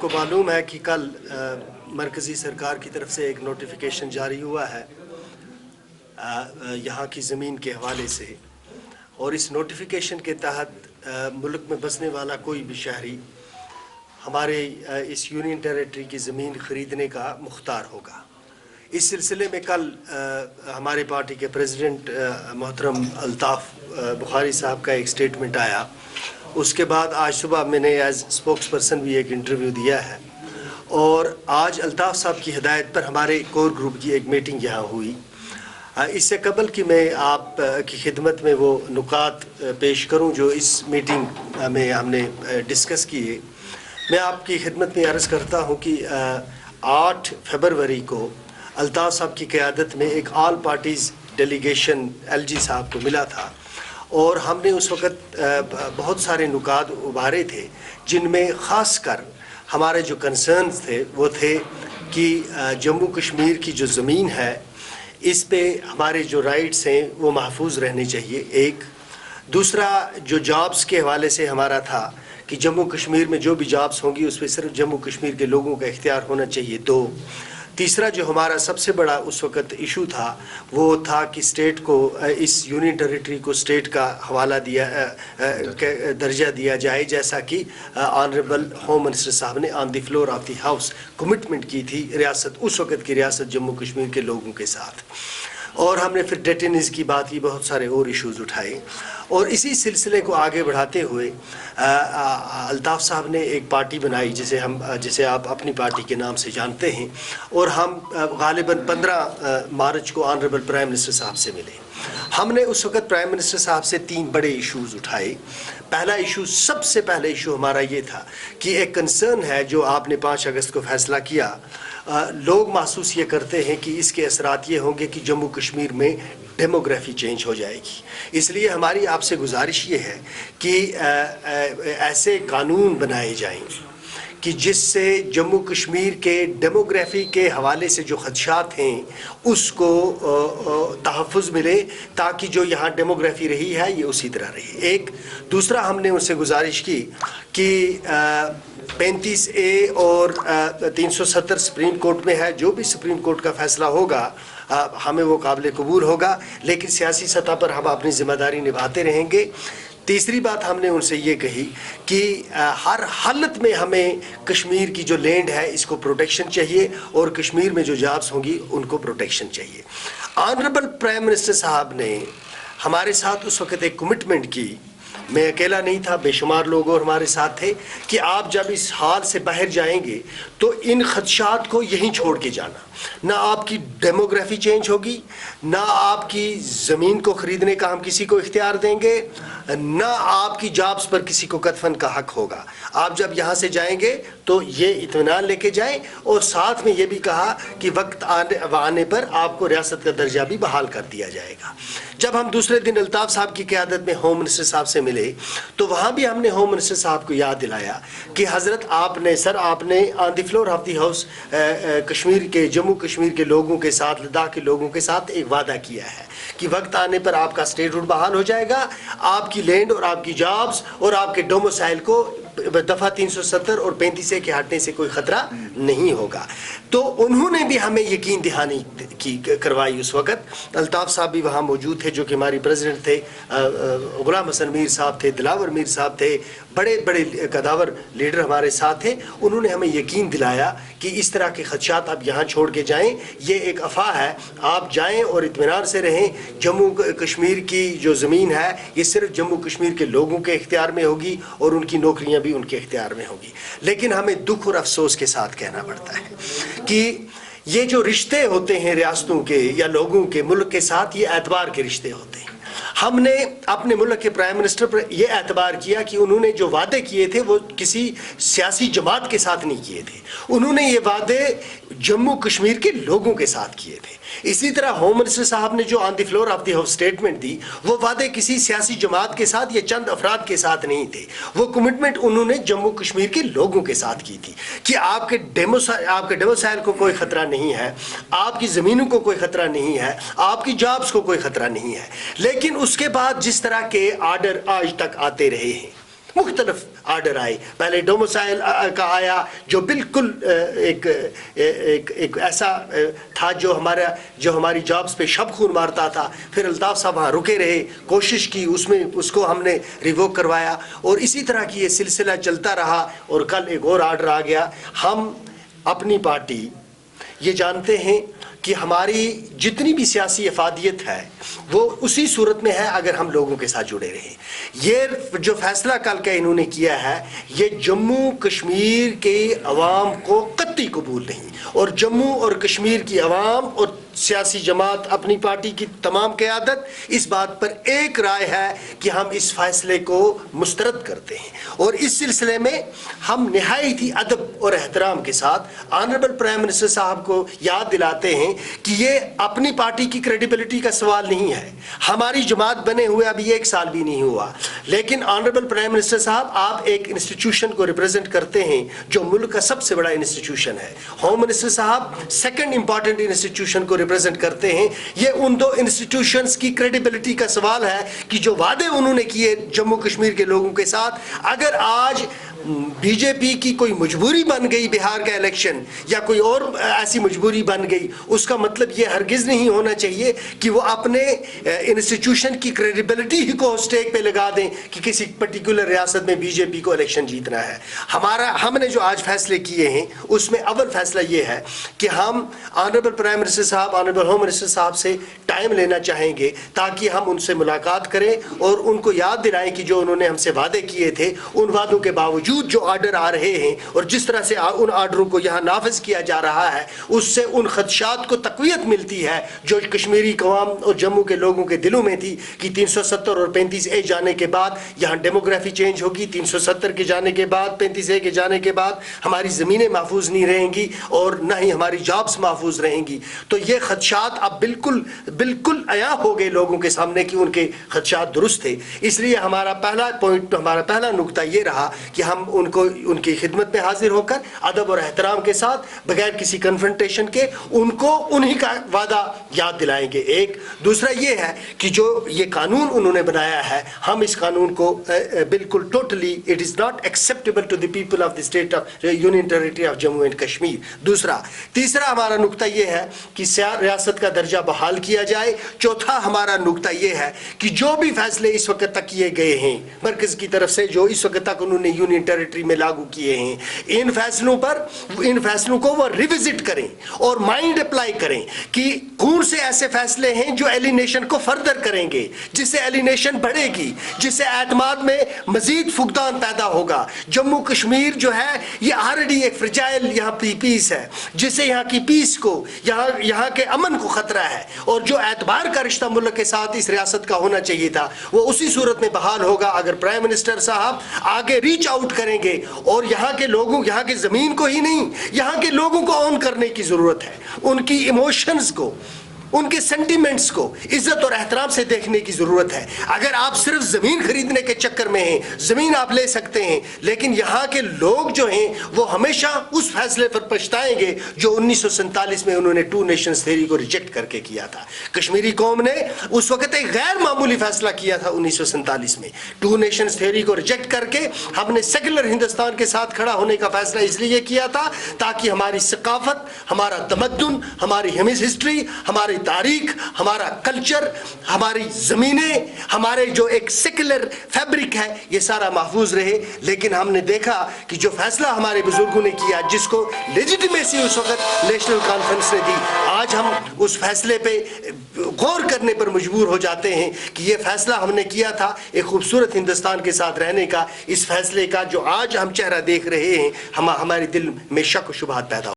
आपको मालूम है कि कल मरकज़ी सरकार की तरफ से एक नोटिफिकेशन जारी हुआ है यहाँ की ज़मीन के हवाले से, और इस नोटिफिकेशन के तहत मुल्क में बसने वाला कोई भी शहरी हमारे इस यूनियन टेरिटरी की ज़मीन ख़रीदने का मुख्तार होगा। इस सिलसिले में कल हमारे पार्टी के प्रेसिडेंट मोहतरम अल्ताफ़ बुखारी साहब का एक स्टेटमेंट आया। उसके बाद आज सुबह मैंने एज स्पोक्स पर्सन भी एक इंटरव्यू दिया है, और आज अल्ताफ़ साहब की हिदायत पर हमारे कोर ग्रुप की एक मीटिंग यहाँ हुई। इससे कबल कि मैं आप की खिदमत में वो नुकात पेश करूँ जो इस मीटिंग में हमने डिस्कस किए, मैं आपकी खिदमत में अर्ज़ करता हूँ कि 8 फरवरी को अल्ताफ़ साहब की क़यादत में एक ऑल पार्टीज़ डेलीगेशन LG साहब को मिला था, और हमने उस वक़्त बहुत सारे नुकात उभारे थे, जिनमें ख़ास कर हमारे जो कंसर्न्स थे वो थे कि जम्मू कश्मीर की जो ज़मीन है इस पे हमारे जो राइट्स हैं वो महफूज रहने चाहिए, एक। दूसरा, जो जॉब्स के हवाले से हमारा था कि जम्मू कश्मीर में जो भी जॉब्स होंगी उस पर सिर्फ जम्मू कश्मीर के लोगों का इख्तियार होना चाहिए, दो। तीसरा, जो हमारा सबसे बड़ा उस वक़्त इशू था वो था कि स्टेट को, इस यूनियन टेरिटरी को स्टेट का हवाला दिया दर्जा दिया जाए, जैसा कि ऑनरेबल होम मिनिस्टर साहब ने on the floor of the house commitment की थी रियासत, उस वक़्त की रियासत जम्मू कश्मीर के लोगों के साथ। और हमने फिर डेटेनीज़ की बात की, बहुत सारे और इश्यूज़ उठाए, और इसी सिलसिले को आगे बढ़ाते हुए अल्ताफ़ साहब ने एक पार्टी बनाई जिसे आप अपनी पार्टी के नाम से जानते हैं, और हम गालिबन 15 मार्च को ऑनरेबल प्राइम मिनिस्टर साहब से मिले। हमने उस वक़्त प्राइम मिनिस्टर साहब से 3 बड़े इश्यूज़ उठाए। पहला इशू, सबसे पहला इशू हमारा ये था कि एक कंसर्न है जो आपने 5 अगस्त को फ़ैसला किया, लोग महसूस ये करते हैं कि इसके असरात ये होंगे कि जम्मू कश्मीर में डेमोग्राफी चेंज हो जाएगी। इसलिए हमारी आपसे गुजारिश ये है कि ऐसे कानून बनाए जाएं कि जिससे जम्मू कश्मीर के डेमोग्राफी के हवाले से जो खदशात हैं उसको तहफ़्फ़ुज़ मिले, ताकि जो यहाँ डेमोग्राफी रही है ये उसी तरह रहे, एक। दूसरा, हमने उनसे गुजारिश की कि 35A और 370 सुप्रीम कोर्ट में है, जो भी सुप्रीम कोर्ट का फ़ैसला होगा हमें वो काबिल कबूल होगा, लेकिन सियासी सतह पर हम अपनी ज़िम्मेदारी निभाते रहेंगे। तीसरी बात हमने उनसे ये कही कि हर हालत में हमें कश्मीर की जो लैंड है इसको प्रोटेक्शन चाहिए, और कश्मीर में जो जॉब्स होंगी उनको प्रोटेक्शन चाहिए। ऑनरेबल प्राइम मिनिस्टर साहब ने हमारे साथ उस वक़्त एक कमिटमेंट की, मैं अकेला नहीं था, बेशुमार लोग और हमारे साथ थे, कि आप जब इस हाल से बाहर जाएंगे तो इन खदशात को यहीं छोड़ के जाना। ना आपकी डेमोग्राफी चेंज होगी, ना आपकी ज़मीन को ख़रीदने का हम किसी को इख्तियार देंगे, ना आपकी जॉब्स पर किसी को कदफन का हक होगा। आप जब यहाँ से जाएंगे तो ये इत्मीनान लेके जाएं, और साथ में ये भी कहा कि वक्त आने पर आपको रियासत का दर्जा भी बहाल कर दिया जाएगा। जब हम दूसरे दिन अल्ताफ़ साहब की क़यादत में होम मिनिस्टर साहब से मिले तो वहाँ भी हमने होम मिनिस्टर साहब को याद दिलाया कि हज़रत आपने on the floor of the house Kashmir के, जम्मू कश्मीर के लोगों के साथ, लद्दाख के लोगों के साथ एक वादा किया है कि वक्त आने पर आपका स्टेटहुड बहाल हो जाएगा, आपकी लैंड और आपकी जॉब्स और आपके डोमिसाइल को दफ़ा 370 और 35A के हटने से कोई ख़तरा नहीं होगा। तो उन्होंने भी हमें यकीन दहानी की करवाई। उस वक़्त अल्ताफ़ साहब भी वहाँ मौजूद थे, जो कि हमारी प्रेसिडेंट थे, ग़ुलाम हसन मीर साहब थे, दिलावर मीर साहब थे, बड़े बड़े कदावर लीडर हमारे साथ थे। उन्होंने हमें यकीन दिलाया कि इस तरह के खदशात आप यहाँ छोड़ के जाएँ, ये एक अफवाह है, आप जाएँ और इत्मीनान से रहें। जम्मू कश्मीर की जो ज़मीन है ये सिर्फ जम्मू कश्मीर के लोगों के इख्तियार में होगी, और उनकी नौकरियाँ भी उनके इख्तियार में होगी। लेकिन हमें दुख और अफसोस के साथ कहना पड़ता है कि ये जो रिश्ते होते हैं रियासतों के या लोगों के मुल्क के साथ, ये एतबार के रिश्ते होते हैं। हमने अपने मुल्क के प्राइम मिनिस्टर पर यह एतबार किया कि उन्होंने जो वादे किए थे वो किसी सियासी जमात के साथ नहीं किए थे, उन्होंने ये वादे जम्मू कश्मीर के लोगों के साथ किए थे। इसी तरह होम मिनिस्टर साहब ने जो on the floor of the house statement दी, वो वादे किसी सियासी जमात के साथ या चंद अफराद के साथ नहीं थे, वो कमिटमेंट उन्होंने जम्मू कश्मीर के लोगों के साथ की थी कि आपके डेमोसाइल को कोई ख़तरा नहीं है, आपकी ज़मीनों को कोई ख़तरा नहीं है, आपकी जॉब्स को कोई ख़तरा नहीं है। लेकिन उसके बाद जिस तरह के आर्डर आज तक आते रहे हैं, مختلف آرڈر آئے. پہلے ڈومسائل کا آیا جو بالکل ایک ایسا تھا جو ہماری جابس پہ شب خون مارتا تھا. پھر الطاف صاحب وہاں رکے رہے, کوشش کی, اس کو ہم نے ریووک کروایا, اور اسی طرح کی یہ سلسلہ چلتا رہا. اور کل ایک اور آرڈر آ گیا. ہم اپنی پارٹی یہ جانتے ہیں کہ ہماری جتنی بھی سیاسی افادیت ہے وہ اسی صورت میں ہے اگر ہم لوگوں کے ساتھ جڑے رہیں. یہ جو فیصلہ کل کا انہوں نے کیا ہے یہ جموں کشمیر کے عوام کو قطعی قبول نہیں, اور جموں اور کشمیر کی عوام اور سیاسی جماعت اپنی پارٹی کی تمام قیادت اس بات پر ایک رائے ہے کہ ہم اس فیصلے کو مسترد کرتے ہیں. اور اس سلسلے میں ہم نہایت ہی ادب اور احترام کے ساتھ آنریبل پرائم منسٹر صاحب کو یاد دلاتے ہیں کہ یہ اپنی پارٹی کی کریڈیبلٹی کا سوال نہیں ہے. ہماری جماعت بنے ہوئے ابھی 1 سال بھی نہیں ہوا, لیکن آنریبل پرائم منسٹر صاحب آپ ایک انسٹیٹیوشن کو ریپرزینٹ کرتے ہیں جو ملک کا سب سے بڑا انسٹیٹیوشن ہے. ہوم منسٹر صاحب سیکنڈ امپورٹنٹ انسٹیٹیوشن کو ریپرزینٹ کرتے ہیں. یہ ان 2 انسٹیٹیوشنز کی کریڈیبلٹی کا سوال ہے کہ جو وعدے انہوں نے کیے جموں کشمیر کے لوگوں کے ساتھ, اگر آج بی جے پی کی کوئی مجبوری بن گئی بہار کا الیکشن یا کوئی اور ایسی مجبوری بن گئی, اس کا مطلب یہ ہرگز نہیں ہونا چاہیے کہ وہ اپنے انسٹیٹیوشن کی کریڈیبلٹی ہی کو اسٹیک پہ لگا دیں کہ کسی پرٹیکولر ریاست میں بی جے پی کو الیکشن جیتنا ہے. ہم نے جو آج فیصلے کیے ہیں اس میں اول فیصلہ یہ ہے کہ ہم آنریبل پرائم منسٹر صاحب, آنریبل ہوم منسٹر صاحب سے ٹائم لینا چاہیں گے تاکہ ہم ان سے ملاقات کریں اور ان کو یاد دلائیں کہ جو انہوں نے ہم سے وعدے کیے تھے ان وعدوں کے باوجود جو آرڈر آ رہے ہیں اور جس طرح سے ان آرڈروں کو یہاں نافذ کیا جا رہا ہے اس سے ان خدشات کو تقویت ملتی ہے جو کشمیری قوام اور جموں کے لوگوں کے دلوں میں تھی کہ 370 اور 35A جانے کے بعد یہاں ڈیموگرافی چینج ہوگی, 370 کے جانے کے بعد 35A کے جانے کے بعد ہماری زمینیں محفوظ نہیں رہیں گی اور نہ ہی ہماری جابس محفوظ رہیں گی. تو یہ خدشات اب بالکل عیاں ہو گئے لوگوں کے سامنے کہ ان کے خدشات درست تھے. اس لیے ہمارا پہلا نقطہ یہ رہا کہ ہم ان کی خدمت میں حاضر ہو کر ادب اور احترام کے ساتھ بغیر کسی کنفرنٹیشن کے ان کو انہی کا وعدہ یاد دلائیں گے. ایک دوسرا یہ ہے کہ جو یہ قانون انہوں نے بنایا ہے ہم اس قانون کو بالکل totally it is not acceptable to the people of the state of union territory of Jammu and Kashmir. تیسرا ہمارا نقطہ یہ ہے کہ ریاست کا درجہ بحال کیا جائے. چوتھا ہمارا نقطہ یہ ہے کہ جو بھی فیصلے اس وقت تک کیے گئے ہیں مرکز کی طرف سے جو اس وقت تک انہوں نے یونین ٹیریٹری میں لاگو کیے ہیں ان فیصلوں کو وہ ریوزٹ کریں اور مائنڈ اپلائی کریں کہ کون سے ایسے فیصلے ہیں جو ایلینیشن کو فردر کریں گے, جس سے ایلینیشن بڑھے گی, جس سے اعتماد میں مزید فقدان پیدا ہوگا. جموں کشمیر جو ہے یہ آلریڈی ایک فرجائل یہاں پیس ہے جس سے یہاں کی پیس کو یہاں کے امن کو خطرہ ہے, اور جو اعتبار کا رشتہ ملک کے ساتھ اس ریاست کا ہونا چاہیے تھا وہ اسی صورت میں بحال ہوگا اگر پرائم منسٹر صاحب آگے ریچ آؤٹ کریں گے اور یہاں کے لوگوں, یہاں کے زمین کو ہی نہیں یہاں کے لوگوں کو آن کرنے کی ضرورت ہے, ان کی ایموشنز کو, ان کے سینٹیمنٹس کو عزت اور احترام سے دیکھنے کی ضرورت ہے. اگر آپ صرف زمین خریدنے کے چکر میں ہیں, زمین آپ لے سکتے ہیں لیکن یہاں کے لوگ جو ہیں وہ ہمیشہ اس فیصلے پر پچھتائیں گے جو 1947 میں انہوں نے 2 نیشنز تھیوری کو ریجیکٹ کر کے کیا تھا. کشمیری قوم نے اس وقت ایک غیر معمولی فیصلہ کیا تھا 1947 میں, 2 نیشنز تھیوری کو ریجیکٹ کر کے ہم نے سیکولر ہندوستان کے ساتھ کھڑا ہونے کا فیصلہ اس لیے کیا تھا تاکہ ہماری ثقافت, ہمارا تمدن, ہماری ہسٹری, ہماری تاریخ, ہمارا کلچر, ہماری زمینیں, ہمارے جو ایک سیکولر فیبرک ہے یہ سارا محفوظ رہے. لیکن ہم نے دیکھا کہ جو فیصلہ ہمارے بزرگوں نے کیا جس کو لیجیٹیمیسی اس وقت نیشنل کانفرنس نے دی, آج ہم اس فیصلے پہ غور کرنے پر مجبور ہو جاتے ہیں کہ یہ فیصلہ ہم نے کیا تھا ایک خوبصورت ہندوستان کے ساتھ رہنے کا. اس فیصلے کا جو آج ہم چہرہ دیکھ رہے ہیں ہمارے دل میں شک و شبہات پیدا